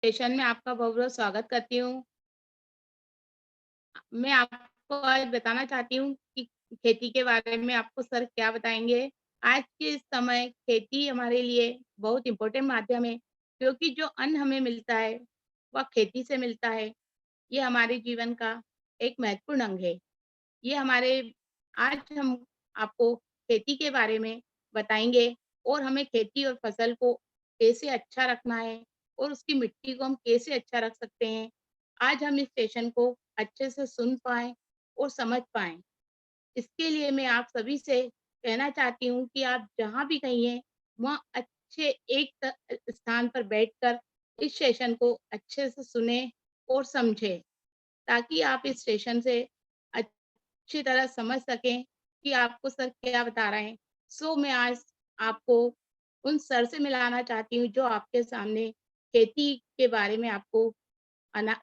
Session में आपका बहुत-बहुत स्वागत करती हूँ। मैं आपको आज बताना चाहती हूँ कि खेती के बारे में आपको सर क्या बताएँगे। आज के इस समय खेती हमारे लिए बहुत इम्पोर्टेंट माध्यम है, क्योंकि जो अन्न हमें मिलता है, वह खेती से मिलता है। ये हमारे जीवन का एक महत्वपूर्ण अंग है। ये हमारे आज हम आपको खेती के बारे में बताएँगे और हमें खेती और फसल को कैसे अच्छा रखना है और उसकी मिट्टी को हम कैसे अच्छा रख सकते हैं। आज हम इस सेशन को अच्छे से सुन पाएँ और समझ पाएँ। इसके लिए मैं आप सभी से कहना चाहती हूँ कि आप जहाँ भी कहिए, वहाँ अच्छे एक स्थान पर बैठकर इस सेशन को अच्छे से सुनें और समझें, ताकि आप इस सेशन से अच्छी तरह समझ सकें कि आपको सर क्या बता रहे हैं। मैं आज आपको उन सर से मिलाना चाहती हूँ, जो आपके सामने खेती के बारे में आपको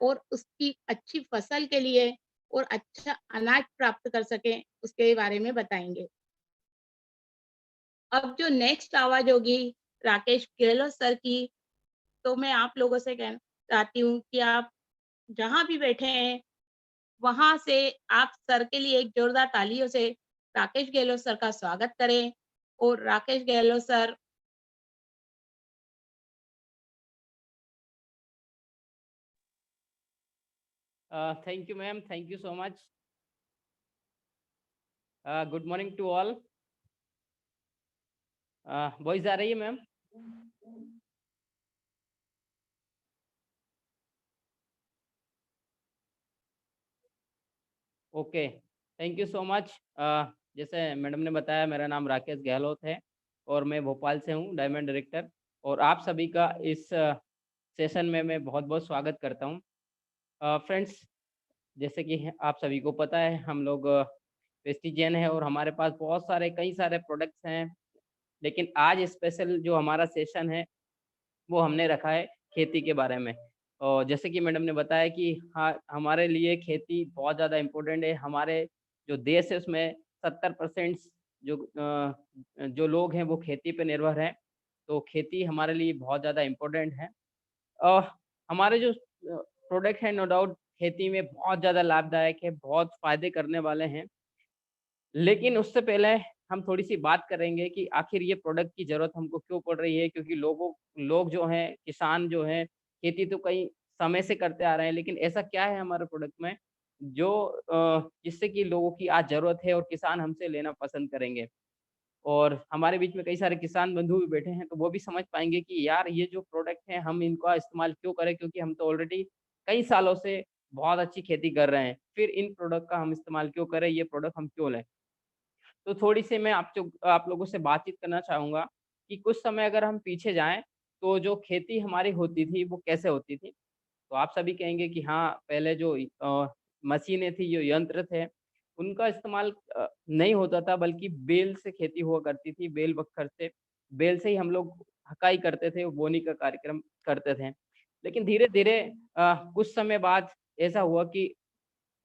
और उसकी अच्छी फसल के लिए और अच्छा अनाज प्राप्त कर सकें, उसके बारे में बताएँगे। अब जो नेक्स्ट आवाज़ होगी राकेश गहलोत सर की, तो मैं आप लोगों से कहना चाहती हूँ कि आप जहाँ भी बैठे हैं, वहाँ से आप सर के लिए एक जोरदार तालियों से राकेश गहलोत सर का स्वागत करें। और Rakesh Gehlot sir. Thank you, ma'am. Thank you so much. Good morning to all. Voice आ रही है ma'am? Okay, thank you so much. जैसे मैडम ने बताया, मेरा नाम राकेश गहलोत है और मैं भोपाल से हूँ, डायमंड डायरेक्टर। और आप सभी का इस सेशन में मैं बहुत-बहुत स्वागत करता हूँ। फ्रेंड्स, जैसे कि आप सभी को पता है, हम लोग वेस्टिजियन है और हमारे पास बहुत सारे कई सारे प्रोडक्ट्स हैं। लेकिन आज स्पेशल जो हमारा सेशन है, वो हमने रखा है खेती के बारे में। और जैसे कि मैडम ने बताया कि हाँ, हमारे लिए खेती बहुत ज़्यादा इम्पोर्टेंट है। हमारे जो देश है उसमें 70% जो लोग हैं वो खेती पे निर्भर हैं। तो खेती हमारे लिए बहुत ज़्यादा इम्पोर्टेंट है। अ, हमारे जो प्रोडक्ट है, नो डाउट खेती में बहुत ज़्यादा लाभदायक है, बहुत फ़ायदे करने वाले हैं। लेकिन उससे पहले हम थोड़ी-सी बात करेंगे कि आखिर ये प्रोडक्ट की ज़रूरत हमको क्यों पड़ रही है? क्योंकि लोग जो हैं, किसान जो हैं, खेती तो कई समय से करते आ रहे हैं, लेकिन ऐसा क्या है हमारे प्रोडक्ट में जो जिससे कि लोगों की आज ज़रूरत है और किसान हमसे लेना पसंद करेंगे? और हमारे बीच में कई सारे किसान बंधु भी बैठे हैं, तो वो भी समझ पाएँगे कि यार ये जो प्रोडक्ट है हम इनका इस्तेमाल क्यों करें? क्योंकि हम तो ऑलरेडी कई सालों से बहुत अच्छी खेती कर रहे हैं। फिर इन प्रोडक्ट का हम इस्तेमाल क्यों करें? ये प्रोडक्ट हम क्यों लें? तो थोड़ी-सी मैं आप लोगों से बातचीत करना चाहूँगा कि कुछ समय अगर हम पीछे जाएँ, तो जो खेती हमारी होती थी, वो कैसे होती थी? तो आप सभी कहेंगे कि हाँ, पहले जो मशीनें थी, जो यंत्र थे, उनका इस्तेमाल नहीं होता था, बल्कि बैल से खेती हुआ करती थी, बैल बख्तर से। बैल से ही हम लोग हकाई करते थे, बोनी का कार्यक्रम करते थे। लेकिन धीरे-धीरे कुछ समय बाद ऐसा हुआ कि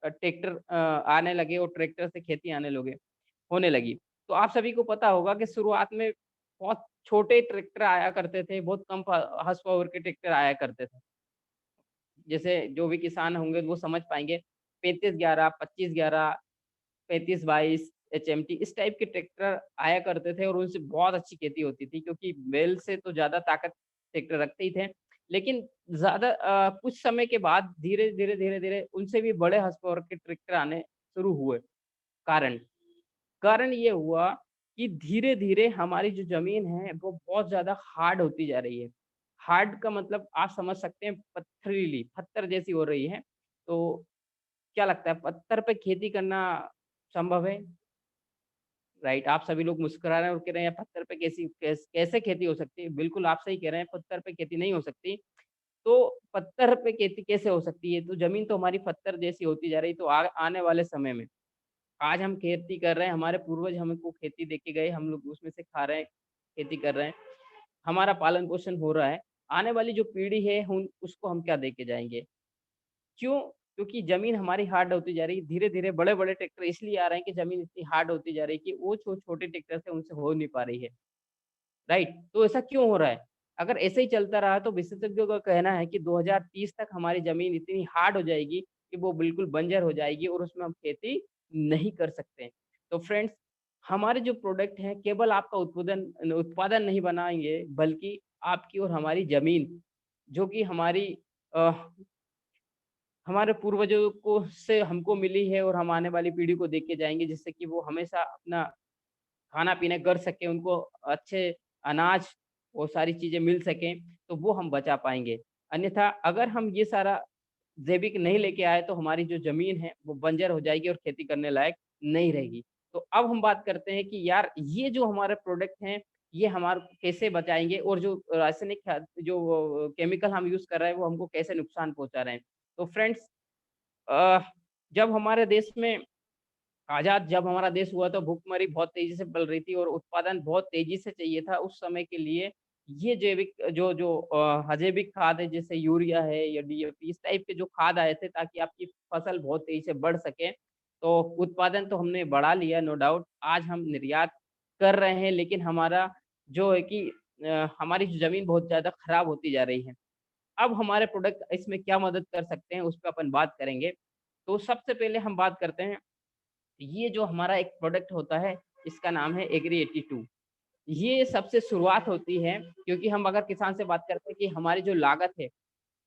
ट्रैक्टर आने लगे और ट्रैक्टर से खेती आने लगे होने लगी। तो आप सभी को पता होगा कि शुरुआत में बहुत छोटे ट्रैक्टर आया करते थे, बहुत कम हॉर्स पावर के ट्रैक्टर आया करते थे। जैसे जो भी किसान होंगे वो समझ पाएँगे 3511, 2511, 3522 एचएमटी इस टाइप के ट्रैक्टर आया करते थे और उनसे बहुत अच्छी खेती होती थी क्योंकि बैल से तो ज़्यादा ताकत ट्रैक्टर रखते ही थे। लेकिन ज़्यादा कुछ समय के बाद धीरे-धीरे उनसे भी बड़े हॉर्स पावर के ट्रैक्टर आने शुरू हुए। कारण कारण ये हुआ कि धीरे-धीरे हमारी जो ज़मीन है वो बहुत ज़्यादा हार्ड होती जा रही है। हार्ड का मतलब आप समझ सकते हैं पथरीली, पत्थर जैसी हो रही है। तो क्या लगता है पत्थर पे खेती करना संभव है? राइट, आप सभी लोग मुस्कुरा रहे हैं और कह रहे हैं पत्थर पे कैसे खेती हो सकती है? बिल्कुल आप सही कह रहे हैं, पत्थर पे खेती नहीं हो सकती। तो पत्थर पे खेती कैसे हो सकती है? तो ज़मीन तो हमारी पत्थर जैसी होती जा रही है, तो आने वाले समय में आज हम खेती कर रहे हैं, हमारे पूर्वज हमको खेती देके गए, हम लोग उसमें से खा रहे हैं, खेती कर रहे हैं, हमारा पालन-पोषण हो रहा है। आने वाली जो पीढ़ी है उन उसको हम क्या देके जाएँगे? क्यों? क्योंकि ज़मीन हमारी हार्ड होती जा रही है, धीरे-धीरे बड़े-बड़े ट्रैक्टर इसलिए आ रहे हैं कि ज़मीन इतनी हार्ड होती जा रही है कि वो जो छोटे ट्रैक्टर से उनसे हो नहीं पा रही है, राइट? तो ऐसा क्यों हो रहा है? अगर ऐसे ही चलता रहा तो विशेषज्ञों का कहना है कि 2030 तक हमारी ज़मीन इतनी हार्ड हो जाएगी कि वो बिल्कुल बंजर हो जाएगी और उसमें हम खेती नहीं कर सकते। तो फ्रेंड्स, हमारे जो प्रोडक्ट हैं केवल आपका उत्पादन उत्पादन नहीं बनाएँगे, बल्कि आपकी और हमारी ज़मीन, जो कि अ, हमारे पूर्वजों को से हमको मिली है और हम आने वाली पीढ़ी को दे के जाएँगे, जिससे कि वो हमेशा अपना खाना-पीना कर सकें, उनको अच्छे अनाज वो सारी चीज़ें मिल सकें, तो वो हम बचा पाएँगे। अन्यथा अगर हम ये सारा जैविक नहीं लेके आए, तो हमारी जो ज़मीन है, वो बंजर हो जाएगी और खेती करने लायक नहीं रहेगी। तो अब हम बात करते हैं कि यार ये जो हमारे प्रोडक्ट हैं, ये हमारे को कैसे बचाएँगे और जो रासायनिक खाद जो केमिकल हम यूज़ कर रहे हैं, वो हमको कैसे नुकसान पहुँचा रहे हैं। तो फ्रेंड्स, अ, जब हमारे देश में जब हमारा देश हुआ तो भुखमरी बहुत तेज़ी से पल रही थी और उत्पादन बहुत तेज़ी से चाहिए था उस समय के लिए। ये जैविक जो जो अजैविक खाद है जैसे यूरिया है या डीएपी इस टाइप के जो खाद आए थे ताकि आपकी फसल बहुत तेज़ी से बढ़ सके। तो उत्पादन तो हमने बढ़ा लिया नो डाउट। आज हम निर्यात कर रहे हैं लेकिन हमारा जो है कि हमारी जो ज़मीन बहुत ज़्यादा खराब होती जा रही है। अब हमारे प्रोडक्ट इसमें क्या मदद कर सकते हैं उस पे अपन बात करेंगे। तो सबसे पहले हम बात करते हैं, ये जो हमारा एक प्रोडक्ट होता है, इसका नाम है एग्री 82। ये सबसे शुरुआत होती है क्योंकि हम अगर किसान से बात करते हैं कि हमारी जो लागत है,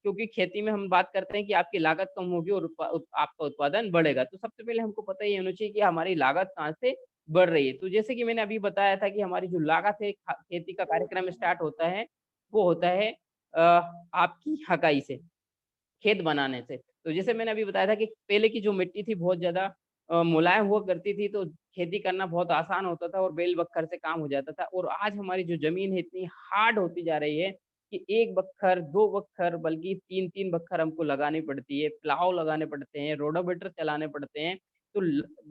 क्योंकि खेती में हम बात करते हैं कि आपकी लागत कम होगी और आपका उत्पादन बढ़ेगा। तो सबसे पहले हमको पता ये होना चाहिए कि हमारी लागत कहाँ से बढ़ रही है। तो जैसे कि मैंने अभी बताया था कि हमारी जो लागत है खेती का कार्यक्रम स्टार्ट होता है, वो होता है आपकी हकाई से। खेत बनाने से। तो जैसे मैंने अभी बताया था कि पहले की जो मिट्टी थी बहुत ज़्यादा मुलायम हुआ करती थी, तो खेती करना बहुत आसान होता था और बैल-बख्तर से काम हो जाता था और आज हमारी जो ज़मीन है इतनी हार्ड होती जा रही है कि 1 बख्तर, 2 बख्तर बल्कि 3-3 बख्तर हमको लगानी पड़ती है, प्लाव लगाने पड़ते हैं, रोटावेटर चलाने पड़ते हैं। तो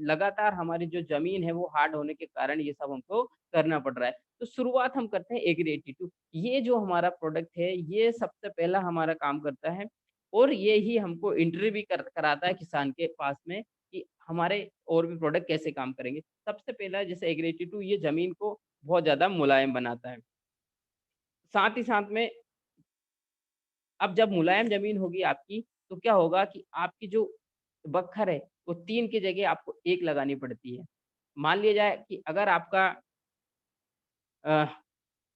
लगातार हमारी जो ज़मीन है वो हार्ड होने के कारण ये सब हमको करना पड़ रहा है। तो शुरुआत हम करते हैं एग्री 82। ये जो हमारा प्रोडक्ट है, ये सबसे पहला हमारा काम करता है और ये ही हमको एंट्री भी कराता है किसान के पास में कि हमारे और भी प्रोडक्ट कैसे काम करेंगे। सबसे पहला जैसे एग्री 82 ये ज़मीन को बहुत ज़्यादा मुलायम बनाता है। साथ ही साथ में अब जब मुलायम ज़मीन होगी आपकी, तो क्या होगा कि आपकी जो बखर है, वो 3 की जगह आपको 1 लगानी पड़ती है। मान लिया जाए कि अगर आपका अ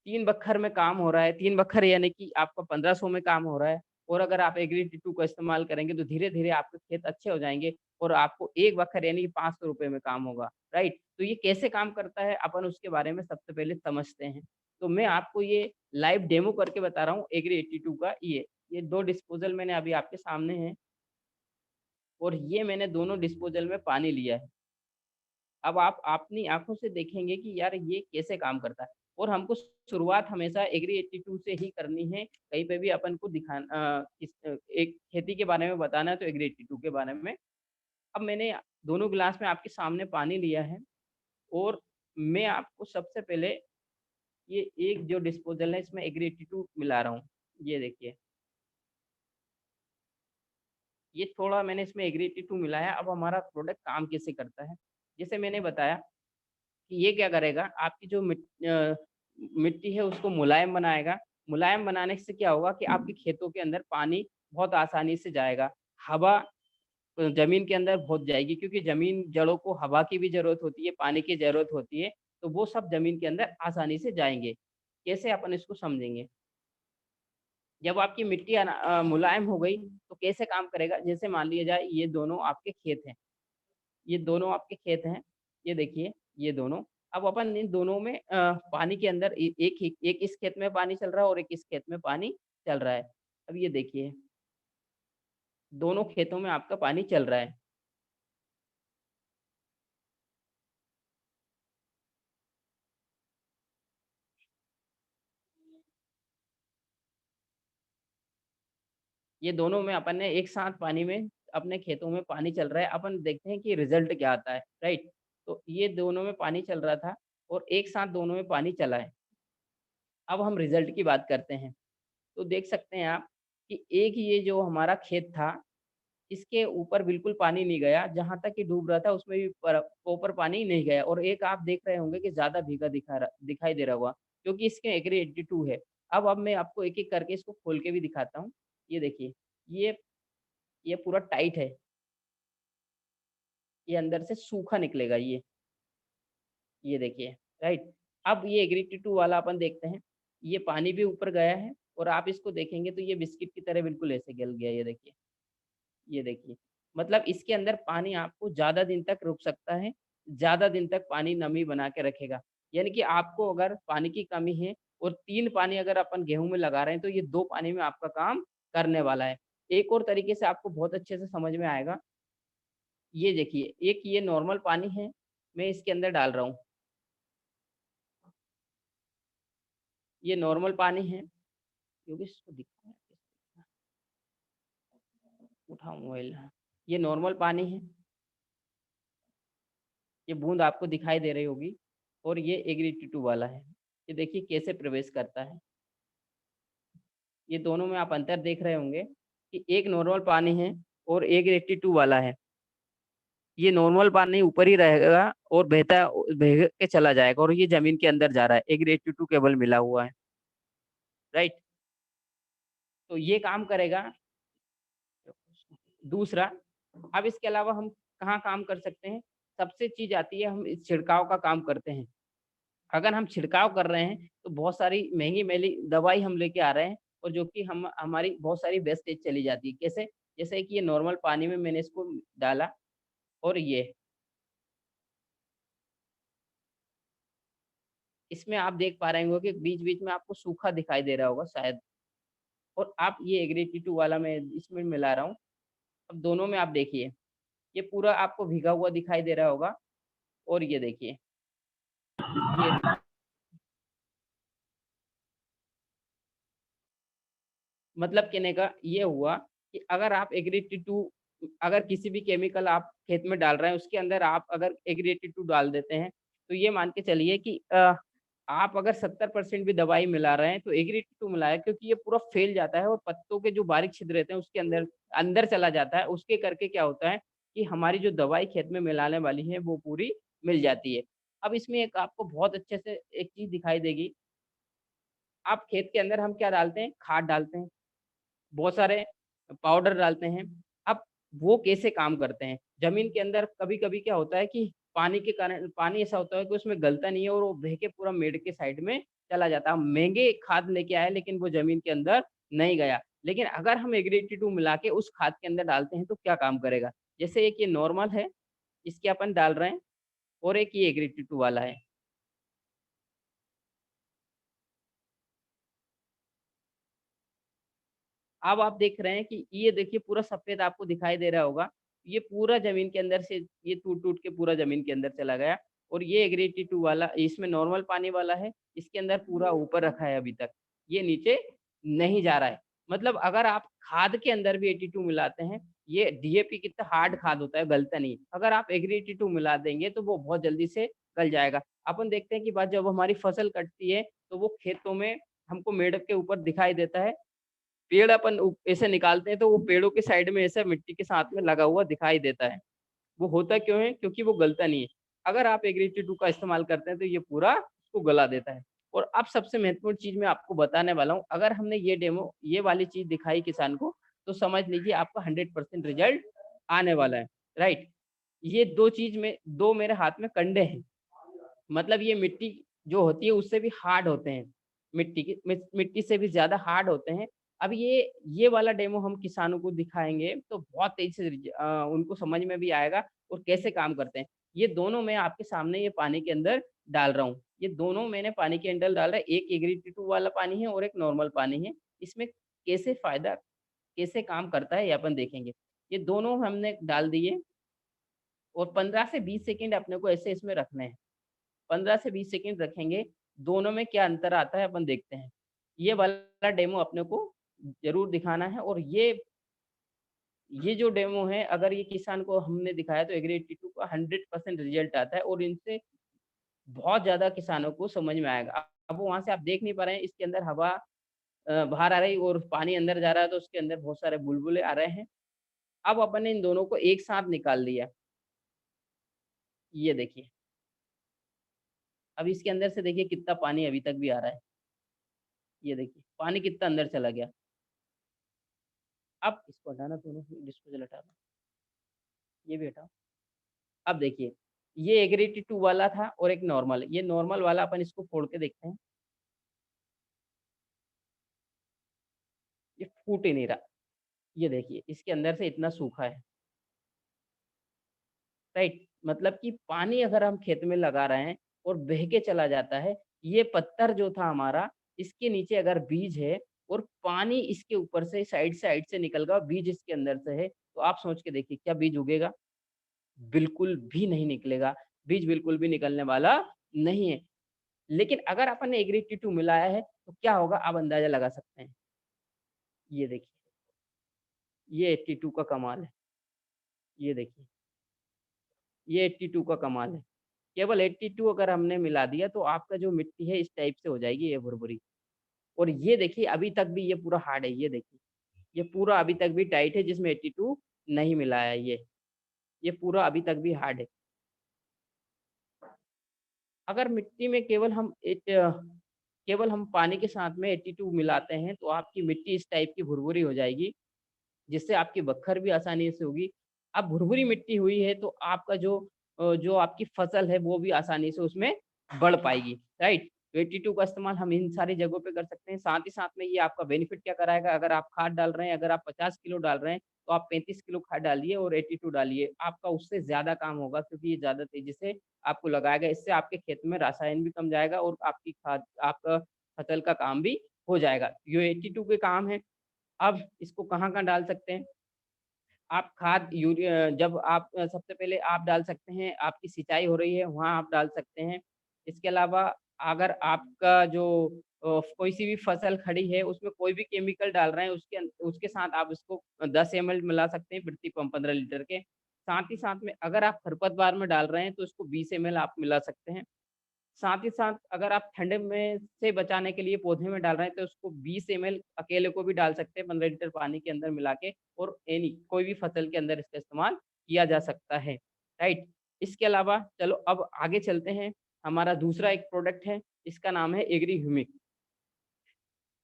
3 बख्तर में काम हो रहा है, 3 बख्तर यानी कि आपका 1500 में काम हो रहा है और अगर आप एग्री 82 का इस्तेमाल करेंगे तो धीरे-धीरे आपके खेत अच्छे हो जाएँगे और आपको 1 बख्तर यानी कि ₹500 में काम होगा, राइट? तो ये कैसे काम करता है अपन उसके बारे में सबसे पहले समझते हैं। तो मैं आपको ये लाइव डेमो करके बता रहा हूँ एग्री 82 का ये 2 डिस्पोज़ल मैंने अभी आपके सामने हैं और ये मैंने दोनों डिस्पोज़ल में पानी लिया है। अब आप अपनी आँखों से देखेंगे कि यार ये कैसे काम करता है और हमको शुरुआत हमेशा एग्री 82 से ही करनी है। कहीं पे भी अपन को एक खेती के बारे में बताना है तो एग्री 82 के बारे में। अब मैंने दोनों गिलास में आपके सामने पानी लिया है और मैं आपको सबसे पहले ये एक जो डिस्पोज़ल है इसमें एग्री 82 मिला रहा हूँ। ये देखिए, ये थोड़ा मैंने इसमें एग्री 82 मिलाया। अब हमारा प्रोडक्ट काम कैसे करता है? जैसे मैंने बताया कि ये क्या करेगा, आपकी जो मिट्टी है उसको मुलायम बनाएगा। मुलायम बनाने से क्या होगा कि आपके खेतों के अंदर पानी बहुत आसानी से जाएगा। हवा ज़मीन के अंदर घुस जाएगी क्योंकि ज़मीन जड़ों को हवा की भी ज़रूरत होती है, पानी की ज़रूरत होती है, तो वो सब ज़मीन के अंदर आसानी से जाएँगे। कैसे अपन इसको समझेंगे? जब आपकी मिट्टी मुलायम हो गई, तो कैसे काम करेगा? जैसे मान लिया जाए ये दोनों आपके खेत हैं। ये दोनों आपके खेत हैं, ये देखिए, ये दोनों। अब अपन इन दोनों में पानी के अंदर एक इस खेत में पानी चल रहा है और एक इस खेत में पानी चल रहा है। अब ये देखिए, दोनों खेतों में आपका पानी चल रहा है। ये दोनों में अपन ने एक साथ पानी में अपने खेतों में पानी चल रहा है, अपन देखते हैं कि रिज़ल्ट क्या आता है, राइट? तो ये दोनों में पानी चल रहा था और एक साथ दोनों में पानी चला है। अब हम रिज़ल्ट की बात करते हैं, तो देख सकते हैं आप कि एक ये जो हमारा खेत था इसके ऊपर बिल्कुल पानी नहीं गया, जहाँ तक ये डूब रहा था उसमें भी प्रॉपर पानी नहीं गया और एक आप देख रहे होंगे कि ज़्यादा भीगा दिखाई दे रहा होगा, क्योंकि इसके एग्री 82 है। अब मैं आपको एक-एक करके इसको खोल के भी दिखाता हूँ। ये देखिए, ये ये पूरा टाइट है, ये अंदर से सूखा निकलेगा ये देखिए, राइट? अब ये एग्रीड टू वाला अपन देखते हैं, ये पानी भी ऊपर गया है और आप इसको देखेंगे तो ये बिस्किट की तरह बिल्कुल ऐसे गल गया, ये देखिए। मतलब इसके अंदर पानी आपको ज़्यादा दिन तक रुक सकता है, ज़्यादा दिन तक पानी नमी बना के रखेगा। यानी कि आपको अगर पानी की कमी है और 3 पानी अगर अपन गेहूँ में लगा रहे हैं, तो ये 2 पानी में आपका काम करने वाला है। एक और तरीके से आपको बहुत अच्छे से समझ में आएगा, ये देखिए, एक ये नॉर्मल पानी है, मैं इसके अंदर डाल रहा हूँ। ये नॉर्मल पानी है, क्योंकि इसको दिखता है, उठाओ मोबाइल। हाँ, ये नॉर्मल पानी है, ये बूँद आपको दिखाई दे रही होगी और ये एग्रीड टू वाला है। ये देखिए कैसे प्रवेश करता है। ये दोनों में आप अंतर देख रहे होंगे कि एक नॉर्मल पानी है और एक 82 वाला है। ये नॉर्मल पानी ऊपर ही रहेगा और बह के चला जाएगा और ये ज़मीन के अंदर जा रहा है। एक 82 केबल मिला हुआ है, राइट? तो ये काम करेगा। दूसरा, अब इसके अलावा हम कहाँ काम कर सकते हैं? सबसे चीज़ आती है, हम इस छिड़काव का काम करते हैं। अगर हम छिड़काव कर रहे हैं, तो बहुत सारी महँगी-महँगी दवाई हम लेके आ रहे हैं और जो कि हम हमारी बहुत सारी वेस्टेज चली जाती है। कैसे? जैसे कि ये नॉर्मल पानी में मैंने इसको डाला और ये, इसमें आप देख पा रहे होंगे कि बीच-बीच में आपको सूखा दिखाई दे रहा होगा शायद, और आप ये एग्रीड टू वाला मैं इसमें मिला रहा हूँ। अब दोनों में आप देखिए, ये पूरा आपको भीगा हुआ दिखाई दे रहा होगा और ये देखिए, ये मतलब कहने का ये हुआ कि अगर आप एग्रीड टू, अगर किसी भी केमिकल आप खेत में डाल रहे हैं, उसके अंदर आप अगर एग्रीड टू डाल देते हैं, तो ये मान के चलिए कि आप अगर 70% भी दवाई मिला रहे हैं, तो एग्रीड टू मिलाएँ, क्योंकि ये पूरा फैल जाता है और पत्तों के जो बारीक छिद्र रहते हैं, उसके अंदर अंदर चला जाता है। उसके करके क्या होता है कि हमारी जो दवाई खेत में मिलाने वाली है, वो पूरी मिल जाती है। अब इसमें एक आपको बहुत अच्छे से एक चीज़ दिखाई देगी, आप खेत के अंदर हम क्या डालते हैं? खाद डालते हैं। बहुत सारे पाउडर डालते हैं। अब वो कैसे काम करते हैं? ज़मीन के अंदर कभी-कभी क्या होता है कि पानी के कारण पानी ऐसा होता है कि उसमें गलता नहीं है और वो बह के पूरा मेड़ के साइड में चला जाता है। हम महँगे खाद लेके आए लेकिन वो ज़मीन के अंदर नहीं गया। लेकिन अगर हम एग्रीड टू मिला के उस खाद के अंदर डालते हैं तो क्या काम करेगा? जैसे एक ये नॉर्मल है, इसके अपन डाल रहे हैं और एक ये एग्रीड टू वाला है। अब आप देख रहे हैं कि ये देखिए पूरा सफ़ेद आपको दिखाई दे रहा होगा। ये पूरा ज़मीन के अंदर से ये टूट-टूट के पूरा ज़मीन के अंदर चला गया और ये एग्रीड टू वाला इसमें नॉर्मल पानी वाला है, इसके अंदर पूरा ऊपर रखा है अभी तक। ये नीचे नहीं जा रहा है। मतलब अगर आप खाद के अंदर भी 82 मिलाते हैं, ये डीएपी कितना हार्ड खाद होता है, गलता नहीं। अगर आप एग्रीड टू मिला देंगे तो वो बहुत जल्दी से गल जाएगा। अपन देखते हैं कि बाद जब हमारी फसल कटती है, तो वो खेतों में हमको मेड़ के ऊपर दिखाई देता है। पेड़ अपन ऐसे निकालते हैं तो वो पेड़ों के साइड में ऐसे मिट्टी के साथ में लगा हुआ दिखाई देता है। वो होता क्यों है? क्योंकि वो गलता नहीं है। अगर आप एग्रीड टू का इस्तेमाल करते हैं तो ये पूरा उसको गला देता है। और अब सबसे महत्वपूर्ण चीज़ मैं आपको बताने वाला हूँ, अगर हमने ये वाली चीज़ दिखाई किसान को, तो समझ लीजिए आपका 100% रिज़ल्ट आने वाला है, राइट? ये 2 चीज़ में 2 मेरे हाथ में कंडे हैं। मतलब ये मिट्टी जो होती है उससे भी हार्ड होते हैं। मिट्टी से भी ज़्यादा हार्ड होते हैं। अब ये वाला डेमो हम किसानों को दिखाएँगे तो बहुत तेज़ी से उनको समझ में भी आएगा और कैसे काम करते हैं। ये दोनों मैं आपके सामने ये पानी के अंदर डाल रहा हूँ। ये दोनों मैंने पानी के अंदर डाल रहा है। एक एग्रीड टू वाला पानी है और एक नॉर्मल पानी है। इसमें कैसे काम करता है ये अपन देखेंगे। ये दोनों हमने डाल दिए और 15 से 20 सेकंड अपने को ऐसे इसमें रखने हैं। 15 से 20 सेकंड रखेंगे, दोनों में क्या अंतर आता है अपन देखते हैं। ये वाला डेमो अपने को ज़रूर दिखाना है और ये जो डेमो है अगर ये किसान को हमने दिखाया तो एग्रीड टू का 100% रिज़ल्ट आता है और इनसे बहुत ज़्यादा किसानों को समझ में आएगा। अब वहाँ से आप देख नहीं पा रहे हैं इसके अंदर हवा बाहर आ रही और पानी अंदर जा रहा है तो उसके अंदर बहुत सारे बुलबुले आ रहे हैं। अब अपन ने इन दोनों को एक साथ निकाल लिया। ये देखिए, अब इसके अंदर से देखिए कितना पानी अभी तक भी आ रहा है। ये देखिए पानी कितना अंदर चला गया। अब इसको हटाना, दोनों डिस्पोज़ल हटा दो, ये भी हटाओ। अब देखिए, ये एग्रेड 2 वाला था और एक नॉर्मल, ये नॉर्मल वाला अपन इसको फोड़ के देखते हैं, ये फूट ही नहीं रहा। ये देखिए, इसके अंदर से इतना सूखा है, राइट? मतलब कि पानी अगर हम खेत में लगा रहे हैं और बह के चला जाता है, ये पत्थर जो था हमारा, इसके नीचे अगर बीज है और पानी इसके ऊपर से साइड से निकल गया, बीज इसके अंदर से है, तो आप सोच के देखिए क्या बीज उगेगा? बिल्कुल भी नहीं निकलेगा, बीज बिल्कुल भी निकलने वाला नहीं है। लेकिन अगर अपन ने एग्रीड 2 मिलाया है, तो क्या होगा आप अंदाज़ा लगा सकते हैं। ये देखिए, ये 82 का कमाल है। ये देखिए, ये 82 का कमाल है। केवल 82 अगर हमने मिला दिया तो आपका जो मिट्टी है इस टाइप से हो जाएगी ये भुरभुरी। और ये देखिए अभी तक भी ये पूरा हार्ड है, ये देखिए। ये पूरा अभी तक भी टाइट है जिसमें 82 नहीं मिला है ये। ये पूरा अभी तक भी हार्ड है। अगर मिट्टी में केवल हम पानी के साथ में 82 मिलाते हैं तो आपकी मिट्टी इस टाइप की भुरभुरी हो जाएगी, जिससे आपकी बखर भी आसानी से होगी। अब भुरभुरी मिट्टी हुई है तो आपका जो आपकी फसल है वो भी आसानी से उसमें बढ़ पाएगी, राइट? तो 82 का इस्तेमाल हम इन सारी जगहों पे कर सकते हैं। साथ ही साथ में ये आपका बेनिफिट क्या कराएगा, अगर आप खाद डाल रहे हैं, अगर आप 50 किलो डाल रहे हैं, तो आप 35 किलो खाद डालिए और 82 डालिए। आपका उससे ज़्यादा काम होगा क्योंकि ये ज़्यादा तेज़ी से आपको लगाएगा। इससे आपके खेत में रसायन भी कम जाएगा और आपका फसल का काम भी हो जाएगा। ये 82 के काम है। अब इसको कहाँ-कहाँ डाल सकते हैं? आप खाद जब आप सबसे पहले आप डाल सकते हैं, आपकी सिंचाई हो रही है, वहाँ आप डाल सकते हैं। इसके अलावा अगर आपका कोई सी भी फसल खड़ी है, उसमें कोई भी केमिकल डाल रहे हैं, उसके साथ आप उसको 10 एमएल मिला सकते हैं प्रति पंप 15 लीटर के। साथ ही साथ में अगर आप खरपतवार में डाल रहे हैं, तो उसको 20 एमएल आप मिला सकते हैं। साथ ही साथ अगर आप ठंड में से बचाने के लिए पौधे में डाल रहे हैं तो उसको 20 एमएल अकेले को भी डाल सकते हैं 15 लीटर पानी के अंदर मिला के और एनी कोई भी फसल के अंदर इसका इस्तेमाल किया जा सकता है, राइट? इसके अलावा चलो अब आगे चलते हैं, हमारा दूसरा एक प्रोडक्ट है, इसका नाम है एग्री ह्यूमिक।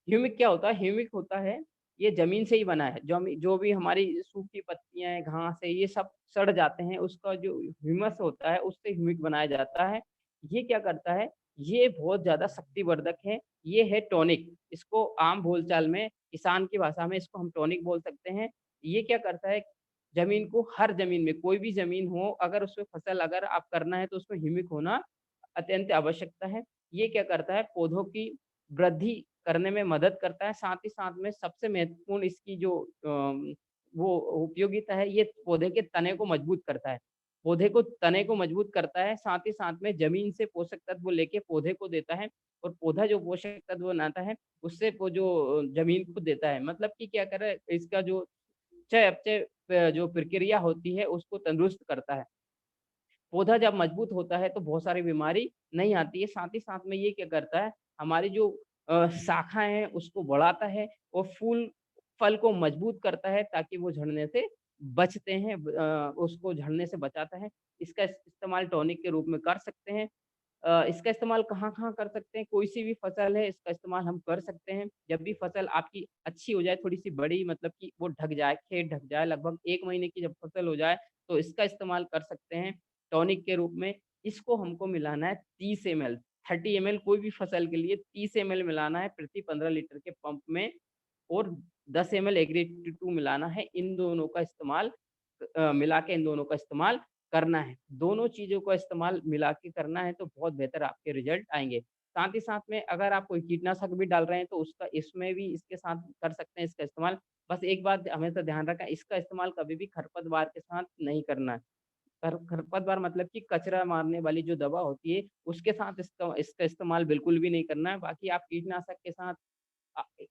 ह्यूमिक क्या होता है? ह्यूमिक होता है, ये ज़मीन से ही बना है, जो भी हमारी सूखी पत्तियाँ हैं, घास है, ये सब सड़ जाते हैं, उसका जो ह्यूमस होता है, उससे ह्यूमिक बनाया जाता है। ये क्या करता है? ये बहुत ज़्यादा शक्तिवर्धक है, ये है टॉनिक, इसको आम बोलचाल में, किसान की भाषा में इसको हम टॉनिक बोल सकते हैं। ये क्या करता है? ज़मीन को हर ज़मीन में, कोई भी ज़मीन हो, अगर उसमें फसल अगर आप करना है, तो उसमें ह्यूमिक होना अत्यंत आवश्यकता है। ये क्या करता है? पौधों की वृद्धि करने में मदद करता है, साथ ही साथ में सबसे महत्वपूर्ण इसकी वो उपयोगिता है, ये पौधे के तने को मजबूत करता है। पौधे को तने को मजबूत करता है, साथ ही साथ में ज़मीन से पोषक तत्व लेके पौधे को देता है और पौधा जो पोषक तत्व बनाता है, उससे वो ज़मीन को देता है। मतलब कि क्या करे, इसका जो चयापचय जो प्रक्रिया होती है, उसको तंदुरुस्त करता है। पौधा जब मजबूत होता है तो बहुत सारी बीमारी नहीं आती है। साथ ही साथ में ये क्या करता है, हमारी जो शाखाएँ हैं उसको बढ़ाता है और फल को मजबूत करता है ताकि वो झड़ने से बचते हैं, उसको झड़ने से बचाता है। इसका इस्तेमाल टॉनिक के रूप में कर सकते हैं। इसका इस्तेमाल कहाँ-कहाँ कर सकते हैं? कोई सी भी फसल है इसका इस्तेमाल हम कर सकते हैं। जब भी फसल आपकी अच्छी हो जाए, थोड़ी-सी बड़ी, मतलब कि वो ढक जाए, खेत ढक जाए, लगभग 1 महीने की जब फसल हो जाए, तो इसका इस्तेमाल कर सकते हैं टॉनिक के रूप में। इसको हमको मिलाना है 30 एमएल, 30 एमएल कोई भी फसल के लिए 30 एमएल मिलाना है प्रति 15 लीटर के पंप में और 10 एमएल एग्री 2 मिलाना है। इन दोनों का इस्तेमाल मिला के इन दोनों का इस्तेमाल करना है। दोनों चीज़ों का इस्तेमाल मिला के करना है तो बहुत बेहतर आपके रिज़ल्ट आएँगे। साथ ही साथ में अगर आप कोई कीटनाशक भी डाल रहे हैं तो उसका इसमें भी इसके साथ कर सकते हैं इसका इस्तेमाल। बस एक बात हमेशा ध्यान रखें, इसका इस्तेमाल कभी भी खरपतवार के साथ नहीं करना है। खरपतवार मतलब कि कचरा मारने वाली जो दवा होती है, उसके साथ इसका इसका इस्तेमाल बिल्कुल भी नहीं करना है। बाकी आप कीटनाशक के साथ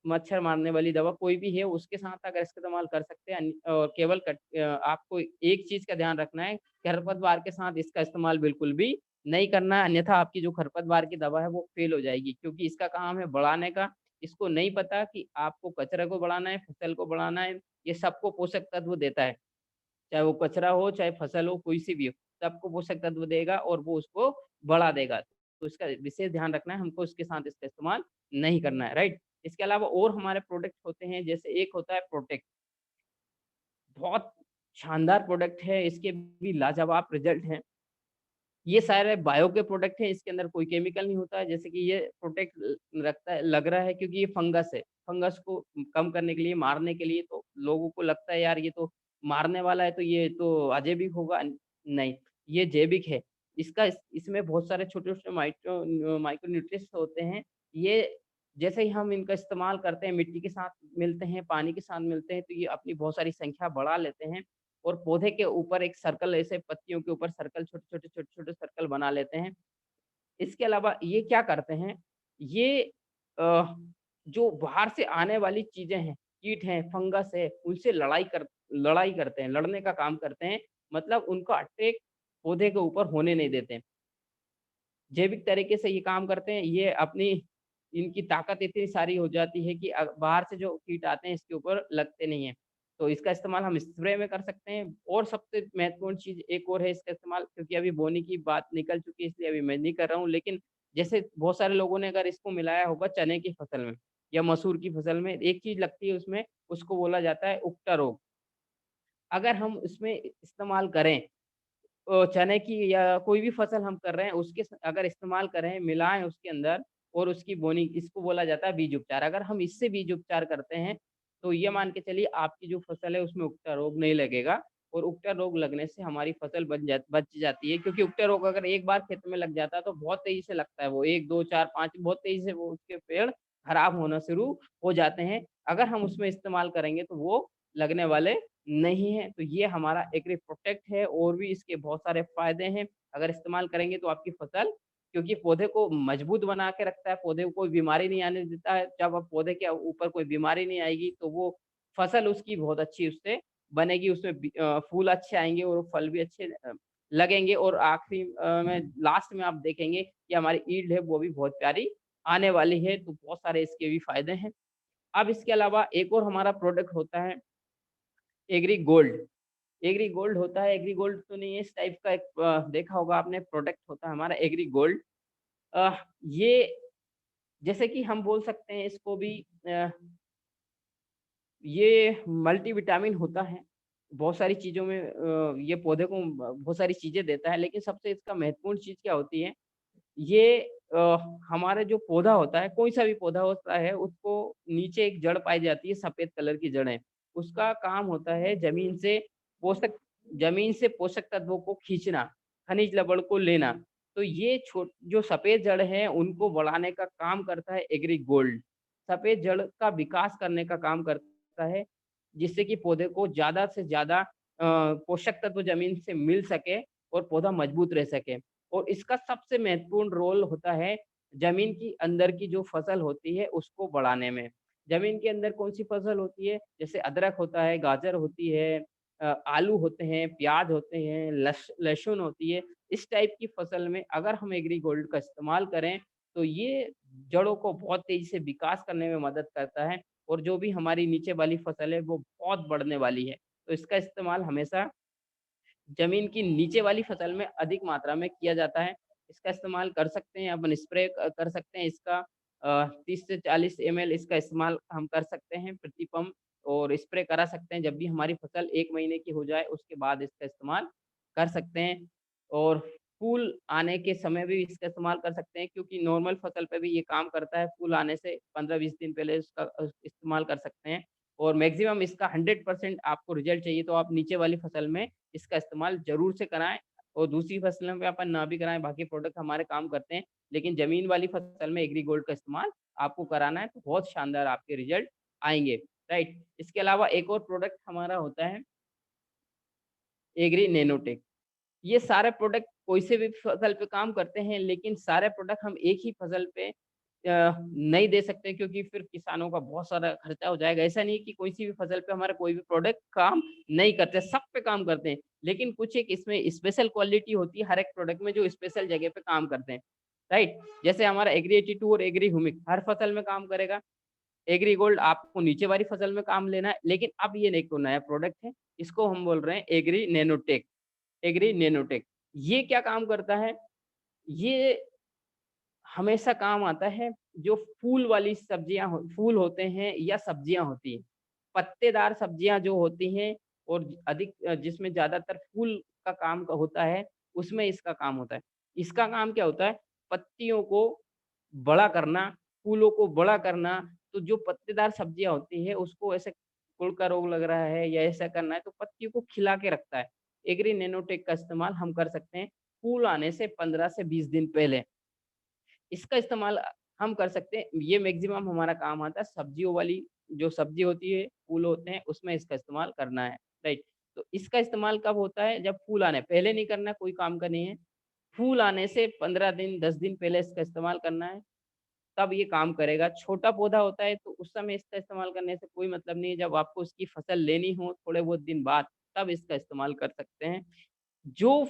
मच्छर मारने वाली दवा कोई भी है उसके साथ अगर इस्तेमाल कर सकते हैं, केवल आपको एक चीज़ का ध्यान रखना है, खरपतवार के साथ इसका इस्तेमाल बिल्कुल भी नहीं करना है, अन्यथा आपकी जो खरपतवार की दवा है वो फ़ेल हो जाएगी क्योंकि इसका काम है बढ़ाने का। इसको नहीं पता कि आपको कचरे को बढ़ाना है, फसल को बढ़ाना है, ये सबको पोषक तत्व देता है। चाहे वो कचरा हो, चाहे फसल हो, कोई सी भी हो, सबको पोषक तत्व देगा और वो उसको बढ़ा देगा। तो इसका विशेष ध्यान रखना है, हमको उसके साथ इसका इस्तेमाल नहीं करना है, राइट? इसके अलावा और हमारे प्रोडक्ट होते हैं, जैसे एक होता है प्रोटेक्ट, बहुत शानदार प्रोडक्ट है, इसके भी लाजवाब रिज़ल्ट हैं। ये सारे बायो के प्रोडक्ट हैं, इसके अंदर कोई केमिकल नहीं होता है, जैसे कि ये प्रोटेक्ट रखता है लग रहा है क्योंकि ये फंगस है। फंगस को कम करने के लिए, मारने के लिए तो लोगों को लगता है यार ये तो मारने वाला है तो ये तो अजैविक होगा। नहीं, ये जैविक है। इसमें बहुत सारे छोटे-छोटे माइक्रो न्यूट्रिएंट्स होते हैं। ये जैसे ही हम इनका इस्तेमाल करते हैं, मिट्टी के साथ मिलते हैं, पानी के साथ मिलते हैं, तो ये अपनी बहुत सारी संख्या बढ़ा लेते हैं। और पौधे के ऊपर एक सर्कल ऐसे पत्तियों के ऊपर सर्कल छोटे-छोटे सर्कल बना लेते हैं। इसके अलावा ये क्या करते हैं, ये अ, जो बाहर से आने वाली चीज़ें हैं, कीट हैं, फंगस है, उनसे लड़ाई करते हैं, लड़ने का काम करते हैं। मतलब उनका अटैक पौधे के ऊपर होने नहीं देते हैं। जैविक तरीके से ये काम करते हैं, ये अपनी इनकी ताकत इतनी सारी हो जाती है कि बाहर से जो कीट आते हैं इसके ऊपर लगते नहीं हैं। तो इसका इस्तेमाल हम स्प्रे में कर सकते हैं और सबसे महत्वपूर्ण चीज़ एक और है इसका इस्तेमाल, क्योंकि अभी बोने की बात निकल चुकी है इसलिए अभी मैं नहीं कर रहा हूँ। लेकिन जैसे बहुत सारे लोगों ने अगर इसको मिलाया होगा चने की फसल में या मसूर की फसल में, एक चीज़ लगती है उसमें, उसको बोला जाता है उक्टा रोग। अगर हम इसमें इस्तेमाल करें चने की या कोई भी फसल हम कर रहे हैं, उसके अगर इस्तेमाल करें, मिलाएँ उसके अंदर और उसकी बोनी, इसको बोला जाता है बीज उपचार। अगर हम इससे बीज उपचार करते हैं, तो ये मान के चलिए आपकी जो फसल है उसमें उगता रोग नहीं लगेगा और उगता रोग लगने से हमारी फसल बच जाती है, क्योंकि उगता रोग अगर एक बार खेत में लग जाता है तो बहुत तेज़ी से लगता है वो 1, 2, 4, 5 बहुत तेज़ी से वो उसके पेड़ खराब होना शुरू हो जाते हैं। अगर हम उसमें इस्तेमाल करेंगे तो वो लगने वाले नहीं है। तो ये हमारा एग्री प्रोटेक्ट है और भी इसके बहुत सारे फ़ायदे हैं। अगर इस्तेमाल करेंगे तो आपकी फसल, क्योंकि पौधे को मजबूत बना के रखता है, पौधे को कोई बीमारी नहीं आने देता है। जब अब पौधे के ऊपर कोई बीमारी नहीं आएगी तो वो फसल उसकी बहुत अच्छी उससे बनेगी, उसमें फूल अच्छे आएँगे और फल भी अच्छे लगेंगे और आखिरी में लास्ट में आप देखेंगे कि हमारी यील्ड है वो भी बहुत प्यारी आने वाली है। तो बहुत सारे इसके भी फ़ायदे हैं। अब इसके अलावा एक और हमारा प्रोडक्ट होता है एग्री गोल्ड। एग्री गोल्ड होता है, एग्री गोल्ड तो नहीं है, इस टाइप का एक देखा होगा आपने प्रोडक्ट होता है हमारा एग्री गोल्ड। अ, ये जैसे कि हम बोल सकते हैं इसको भी ये मल्टीविटामिन होता है। बहुत सारी चीज़ों में ये पौधे को बहुत सारी चीज़ें देता है, लेकिन सबसे इसका महत्वपूर्ण चीज़ क्या होती है, ये हमारा जो पौधा होता है, कोई सा भी पौधा होता है, उसको नीचे एक जड़ पाई जाती है, सफ़ेद कलर की जड़ें। उसका काम होता है पोषक ज़मीन से पोषक तत्वों को खींचना, खनिज लवण को लेना। तो ये जो सफ़ेद जड़ हैं, उनको बढ़ाने का काम करता है एग्री गोल्ड। सफ़ेद जड़ का विकास करने का काम करता है, जिससे कि पौधे को ज़्यादा से ज़्यादा पोषक तत्व ज़मीन से मिल सके और पौधा मजबूत रह सके। और इसका सबसे महत्वपूर्ण रोल होता है ज़मीन की अंदर की जो फसल होती है उसको बढ़ाने में। ज़मीन के अंदर कौन-सी फसल होती है? जैसे अदरक होता है, गाजर होती है, आलू होते हैं, प्याज़ होते हैं, लहसुन होती है। इस टाइप की फसल में अगर हम एग्री गोल्ड का इस्तेमाल करें, तो ये जड़ों को बहुत तेज़ी से विकास करने में मदद करता है और जो भी हमारी नीचे वाली फसल है वो बहुत बढ़ने वाली है। तो इसका इस्तेमाल हमेशा ज़मीन की नीचे वाली फसल में अधिक मात्रा में किया जाता है। इसका इस्तेमाल कर सकते हैं, अपन स्प्रे कर सकते हैं इसका 30 से 40 एमएल इसका इस्तेमाल हम कर सकते हैं प्रति पंप और स्प्रे करा सकते हैं। जब भी हमारी फसल 1 महीने की हो जाए उसके बाद इसका इस्तेमाल कर सकते हैं और फूल आने के समय भी इसका इस्तेमाल कर सकते हैं, क्योंकि नॉर्मल फसल पे भी ये काम करता है। फूल आने से 15-20 दिन पहले इसका इस्तेमाल कर सकते हैं और मैक्सिमम इसका 100% आपको रिज़ल्ट चाहिए तो आप नीचे वाली फसल में इसका इस्तेमाल ज़रूर से कराएँ और दूसरी फसलों में अपन ना भी कराएँ, बाकी प्रोडक्ट हमारे काम करते हैं। लेकिन ज़मीन वाली फसल में एग्री गोल्ड का इस्तेमाल आपको कराना है, तो बहुत शानदार आपके रिज़ल्ट आएँगे, राइट? इसके अलावा एक और प्रोडक्ट हमारा होता है एग्री नैनोटेक। ये सारे प्रोडक्ट कोई से भी फसल पे काम करते हैं, लेकिन सारे प्रोडक्ट हम एक ही फसल पे नहीं दे सकते, क्योंकि फिर किसानों का बहुत सारा खर्चा हो जाएगा। ऐसा नहीं है कि कोई सी भी फसल पे हमारा कोई भी प्रोडक्ट काम नहीं करते, सब पे काम करते हैं। लेकिन कुछ एक इसमें स्पेशल क्वालिटी होती है हर एक प्रोडक्ट में जो स्पेशल जगह पे काम करते हैं, राइट? जैसे हमारा एग्री 82 और एग्री ह्यूमिक हर फसल में काम करेगा। एग्री गोल्ड आपको नीचे वाली फसल में काम लेना है, लेकिन अब ये एक तो नया प्रोडक्ट है, इसको हम बोल रहे हैं एग्री नैनोटेक। एग्री नैनोटेक ये क्या काम करता है? ये हमेशा काम आता है जो फूल वाली सब्जियाँ हो फूल होते हैं या सब्जियाँ होती हैं। पत्तेदार सब्जियाँ जो होती हैं और अधिक जिसमें ज़्यादातर फूल का काम का होता है, उसमें इसका काम होता है। इसका काम क्या होता है? पत्तियों को बड़ा करना, फूलों को बड़ा करना, तो जो पत्तेदार सब्जियाँ होती हैं, उसको ऐसे कुल का रोग लग रहा है या ऐसा करना है, तो पत्तियों को खिला के रखता है। एग्री नैनोटेक का इस्तेमाल हम कर सकते हैं, फूल आने से 15 से 20 दिन पहले। इसका इस्तेमाल हम कर सकते हैं, ये मैक्सिमम हमारा काम आता है सब्जियों वाली जो सब्ज़ी होती है, फूल होते हैं, उसमें इसका इस्तेमाल करना है, राइट? तो इसका इस्तेमाल कब होता है? जब फूल आने पहले नहीं करना है, कोई काम का नहीं है। फूल आने से 15 दिन, 10 दिन पहले इसका इस्तेमाल करना है, तब ये काम करेगा। छोटा पौधा होता है, तो उस समय इसका इस्तेमाल करने से कोई मतलब नहीं है, जब आपको उसकी फसल लेनी हो थोड़े बहुत दिन बाद, तब इसका इस्तेमाल कर सकते हैं। जो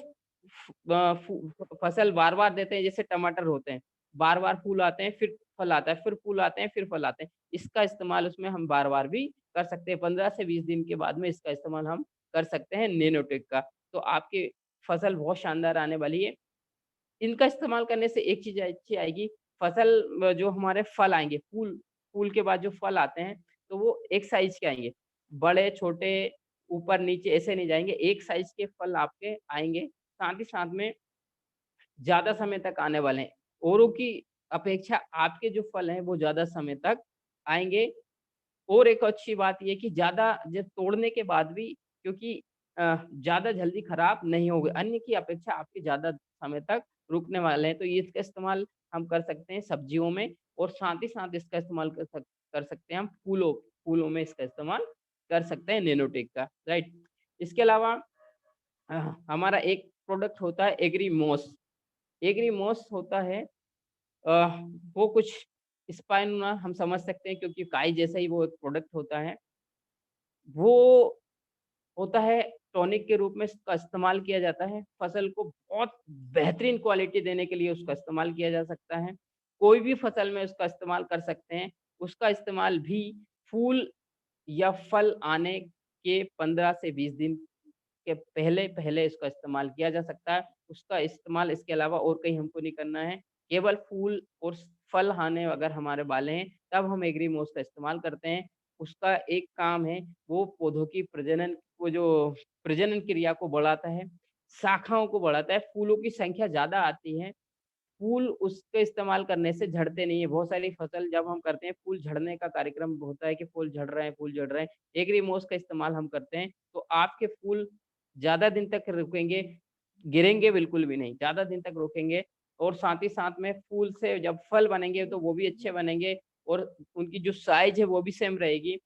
फसल बार-बार देते हैं, जैसे टमाटर होते हैं, बार-बार फूल आते हैं, फिर फल आता है, फिर फूल आते हैं, फिर फल आते हैं। इसका इस्तेमाल उसमें हम बार-बार भी कर सकते हैं। 15 से 20 दिन के बाद में इसका इस्तेमाल हम कर सकते हैं नैनोटेक का। तो आपकी फसल बहुत शानदार आने वाली है। इनका इस्तेमाल करने से एक चीज़ अच्छी आएगी, फसल जो हमारे फल आएँगे, फूल फूल के बाद जो फल आते हैं, तो वो एक साइज़ के आएँगे। बड़े, छोटे, ऊपर-नीचे ऐसे नहीं जाएँगे, एक साइज़ के फल आपके आएँगे। साथ ही साथ में ज़्यादा समय तक आने वाले हैं। औरों की अपेक्षा आपके जो फल हैं, वो ज़्यादा समय तक आएँगे। और एक अच्छी बात ये कि ज़्यादा जब तोड़ने के बाद भी क्योंकि ज़्यादा जल्दी खराब नहीं होगे, अन्य की अपेक्षा आपके ज़्यादा समय तक रुकने वाले हैं। तो ये इसका इस्तेमाल हम कर सकते हैं सब्जियों में और साथ ही साथ इसका इस्तेमाल कर सकते हैं हम फूलों फूलों में इसका इस्तेमाल कर सकते हैं नैनोटेक का, राइट? इसके अलावा हमारा एक प्रोडक्ट होता है एग्रीमॉस। एग्रीमॉस होता है अ, वो कुछ स्पाइनुला हम समझ सकते हैं क्योंकि काई जैसा ही वो एक प्रोडक्ट होता है। वो होता है टॉनिक के रूप में इसका इस्तेमाल किया जाता है। फसल को बहुत बेहतरीन क्वालिटी देने के लिए उसका इस्तेमाल किया जा सकता है। कोई भी फसल में उसका इस्तेमाल कर सकते हैं। उसका इस्तेमाल भी फूल या फल आने के 15 से 20 दिन के पहले-पहले इसका इस्तेमाल किया जा सकता है। उसका इस्तेमाल इसके अलावा और कहीं हमको नहीं करना है। केवल फूल और फल आने अगर हमारे वाले हैं, तब हम एग्रीमोस का इस्तेमाल करते हैं। उसका एक काम है, वो पौधों की वो जो प्रजनन क्रिया को बढ़ाता है, शाखाओं को बढ़ाता है, फूलों की संख्या ज़्यादा आती है। फूल उसके इस्तेमाल करने से झड़ते नहीं है। बहुत सारी फसल जब हम करते हैं, फूल झड़ने का कार्यक्रम होता है कि फूल झड़ रहे हैं, फूल झड़ रहे हैं। एग्रीमोस का इस्तेमाल हम करते हैं, तो आपके फूल ज़्यादा दिन तक रुकेंगे, गिरेंगे बिल्कुल भी नहीं, ज़्यादा दिन तक रुकेंगे और साथ ही साथ में फूल से जब फल बनेंगे, तो वो भी अच्छे बनेंगे और उनकी जो साइज़ है, वो भी सेम रहेगी।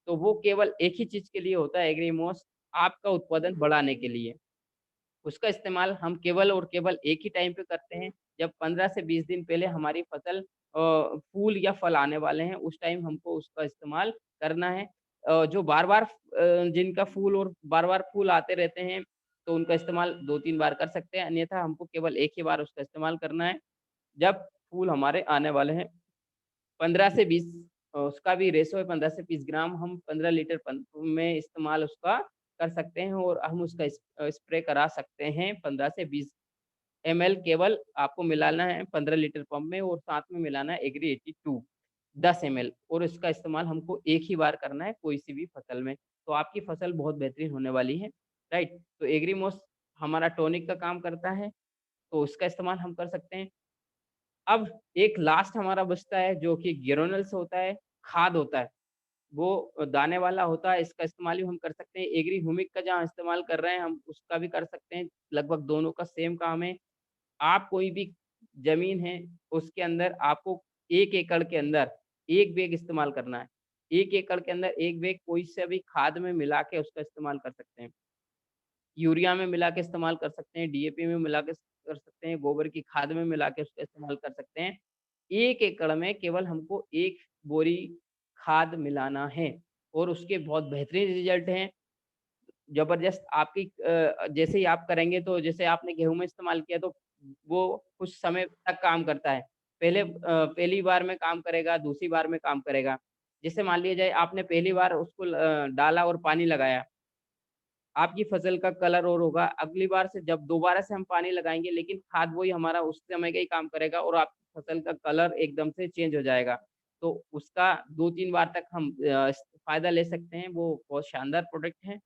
तो वो केवल एक ही चीज़ के लिए होता है एग्रीमोस, आपका उत्पादन बढ़ाने के लिए। उसका इस्तेमाल हम केवल और केवल एक ही टाइम पे करते हैं, जब 15 से 20 दिन पहले हमारी फसल फूल या फल आने वाले हैं, उस टाइम हमको उसका इस्तेमाल करना है। जो बार-बार जिनका फूल और बार-बार फूल आते रहते हैं, तो उनका इस्तेमाल 2-3 बार कर सकते हैं, अन्यथा हमको केवल एक ही बार उसका इस्तेमाल करना है, जब फूल हमारे आने वाले हैं। 15 से 20 उसका भी रेशो है 15 से 20 ग्राम हम 15 लीटर में इस्तेमाल उसका कर सकते हैं और हम उसका स्प्रे करा सकते हैं 15 से 20 एमएल केवल आपको मिलाना है 15 लीटर पंप में और साथ में मिलाना है एग्री 82 10 एमएल और इसका इस्तेमाल हमको एक ही बार करना है कोई सी भी फसल में। तो आपकी फसल बहुत बेहतरीन होने वाली है, राइट? तो एग्रीमोस हमारा टॉनिक का काम करता है, तो उसका इस्तेमाल हम कर सकते हैं। अब एक लास्ट हमारा बचता है जो कि ग्रेन्युल्स होता है, खाद होता है। वो दाने वाला होता है, इसका इस्तेमाल भी हम कर सकते हैं। एग्री ह्यूमिक का जहाँ इस्तेमाल कर रहे हैं हम उसका भी कर सकते हैं, लगभग दोनों का सेम काम है। आप कोई भी ज़मीन है, उसके अंदर आपको 1 एकड़ के अंदर 1 बैग इस्तेमाल करना है। 1 एकड़ के अंदर 1 बैग कोई सा भी खाद में मिला के उसका इस्तेमाल कर सकते हैं। यूरिया में मिला के इस्तेमाल कर सकते हैं, डीएपी में मिला के कर सकते हैं, गोबर की खाद में मिला के उसका इस्तेमाल कर सकते हैं। 1 एकड़ में केवल हमको 1 बोरी खाद मिलाना है और उसके बहुत बेहतरीन रिज़ल्ट हैं। ज़बरदस्त आपकी जैसे ही आप करेंगे तो जैसे आपने गेहूँ में इस्तेमाल किया तो वो कुछ समय तक काम करता है। पहली बार में काम करेगा, दूसरी बार में काम करेगा। जैसे मान लिया जाए आपने पहली बार उसको डाला और पानी लगाया, आपकी फसल का कलर और होगा, अगली बार से जब दोबारा से हम पानी लगाएँगे लेकिन खाद वही हमारा उस समय का ही काम करेगा और आपकी फसल का कलर एकदम से चेंज हो जाएगा। तो उसका 2-3 बार तक हम फ़ायदा ले सकते हैं, वो बहुत शानदार प्रोडक्ट है।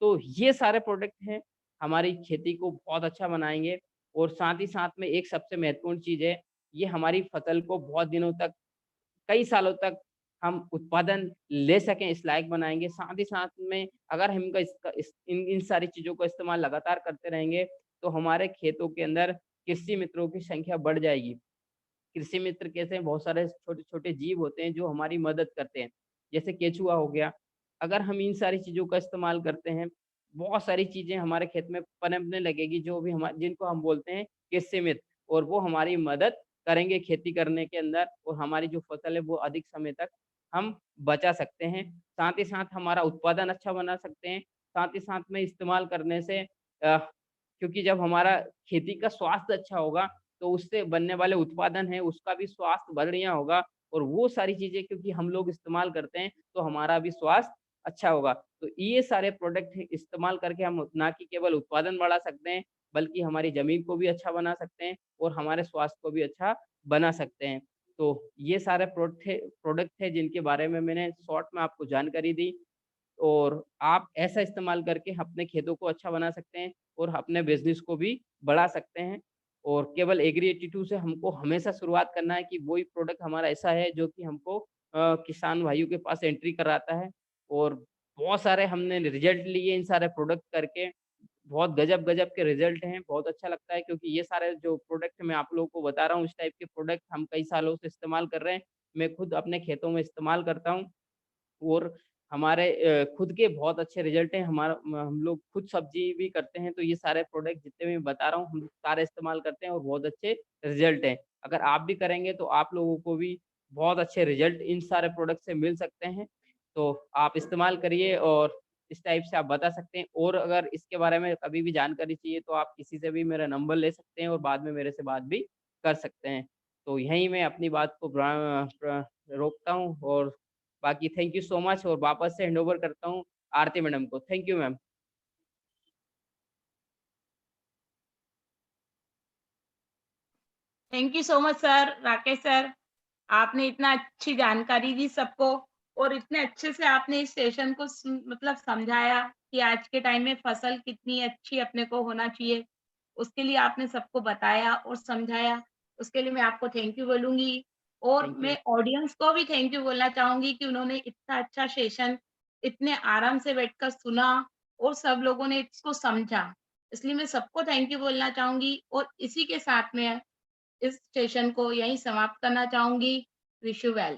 तो ये सारे प्रोडक्ट हैं, हमारी खेती को बहुत अच्छा बनाएँगे और साथ ही साथ में एक सबसे महत्वपूर्ण चीज़ है, ये हमारी फसल को बहुत दिनों तक, कई सालों तक हम उत्पादन ले सकें, इस लायक बनाएँगे। साथ ही साथ में अगर हम इनका इसका इस इन सारी चीज़ों का इस्तेमाल लगातार करते रहेंगे, तो हमारे खेतों के अंदर कृषि मित्रों की संख्या बढ़ जाएगी। कृषि मित्र कैसे हैं, बहुत सारे छोटे-छोटे जीव होते हैं जो हमारी मदद करते हैं। जैसे केचुआ हो गया, अगर हम इन सारी चीज़ों का इस्तेमाल करते हैं, बहुत सारी चीज़ें हमारे खेत में पनपने लगेगी जो भी हमा जिनको हम बोलते हैं कृषि मित्र, और वो हमारी मदद करेंगे खेती करने के अंदर, और हमारी जो फसल है वो अधिक समय तक हम बचा सकते हैं। साथ ही साथ हमारा उत्पादन अच्छा बना सकते हैं। साथ ही साथ में इस्तेमाल करने से क्योंकि जब हमारा खेती का स्वास्थ्य अच्छा होगा, तो उससे बनने वाले उत्पादन है, उसका भी स्वास्थ्य बढ़िया होगा, और वो सारी चीज़ें क्योंकि हम लोग इस्तेमाल करते हैं, तो हमारा भी स्वास्थ्य अच्छा होगा। तो ये सारे प्रोडक्ट इस्तेमाल करके हम ना कि केवल उत्पादन बढ़ा सकते हैं, बल्कि हमारी ज़मीन को भी अच्छा बना सकते हैं और हमारे स्वास्थ्य को भी अच्छा बना सकते हैं। तो ये सारे प्रोडक्ट थे जिनके बारे में मैंने शॉर्ट में आपको जानकारी दी, और आप ऐसा इस्तेमाल करके अपने खेतों को अच्छा बना सकते हैं और अपने बिज़नेस को भी बढ़ा सकते हैं। और केवल एग्री 82 से हमको हमेशा शुरुआत करना है कि वही प्रोडक्ट हमारा ऐसा है जो कि हमको किसान भाइयों के पास एंट्री कराता है, और बहुत सारे हमने रिज़ल्ट लिए इन सारे प्रोडक्ट करके, बहुत गज़ब-गज़ब के रिज़ल्ट हैं, बहुत अच्छा लगता है क्योंकि ये सारे जो प्रोडक्ट मैं आप लोगों को बता रहा हूँ, इस टाइप के प्रोडक्ट हम कई सालों से इस्तेमाल कर रहे हैं। मैं खुद अपने खेतों में इस्तेमाल करता हूँ, और हमारे खुद के बहुत अच्छे रिज़ल्ट हैं। हमारा म हम लोग खुद सब्ज़ी भी करते हैं, तो ये सारे प्रोडक्ट जितने भी मैं बता रहा हूँ, हम सारे इस्तेमाल करते हैं और बहुत अच्छे रिज़ल्ट हैं। अगर आप भी करेंगे तो आप लोगों को भी बहुत अच्छे रिज़ल्ट इन सारे प्रोडक्ट से मिल सकते हैं। तो आप इस्तेमाल करिए और इस टाइप से आप बता सकते हैं, और अगर इसके बारे में कभी भी जानकारी चाहिए तो आप किसी से भी मेरा नंबर ले सकते हैं और बाद में मेरे से बात भी कर सकते हैं। तो यहीं मैं अपनी बात को रोकता हूँ, और बाकी थैंक यू सो मच, और वापस से हैंडओवर करता हूँ आरती मैडम को। Thank you ma'am. Thank you so much sir, Rakesh sir. आपने इतना अच्छी जानकारी दी सबको और इतने अच्छे से आपने इस सेशन को मतलब समझाया कि आज के टाइम में फसल कितनी अच्छी अपने को होना चाहिए। उसके लिए आपने सबको बताया और समझाया। उसके लिए मैं आपको थैंक यू बोलूँगी और थैंक यू। मैं ऑडियंस को भी थैंक यू बोलना चाहूँगी कि उन्होंने इतना अच्छा सेशन इतने आराम से बैठकर सुना और सब लोगों ने इसको समझा। इसलिए मैं सबको थैंक यू बोलना चाहूँगी और इसी के साथ में इस सेशन को यहीं समाप्त करना चाहूँगी। Wish you well.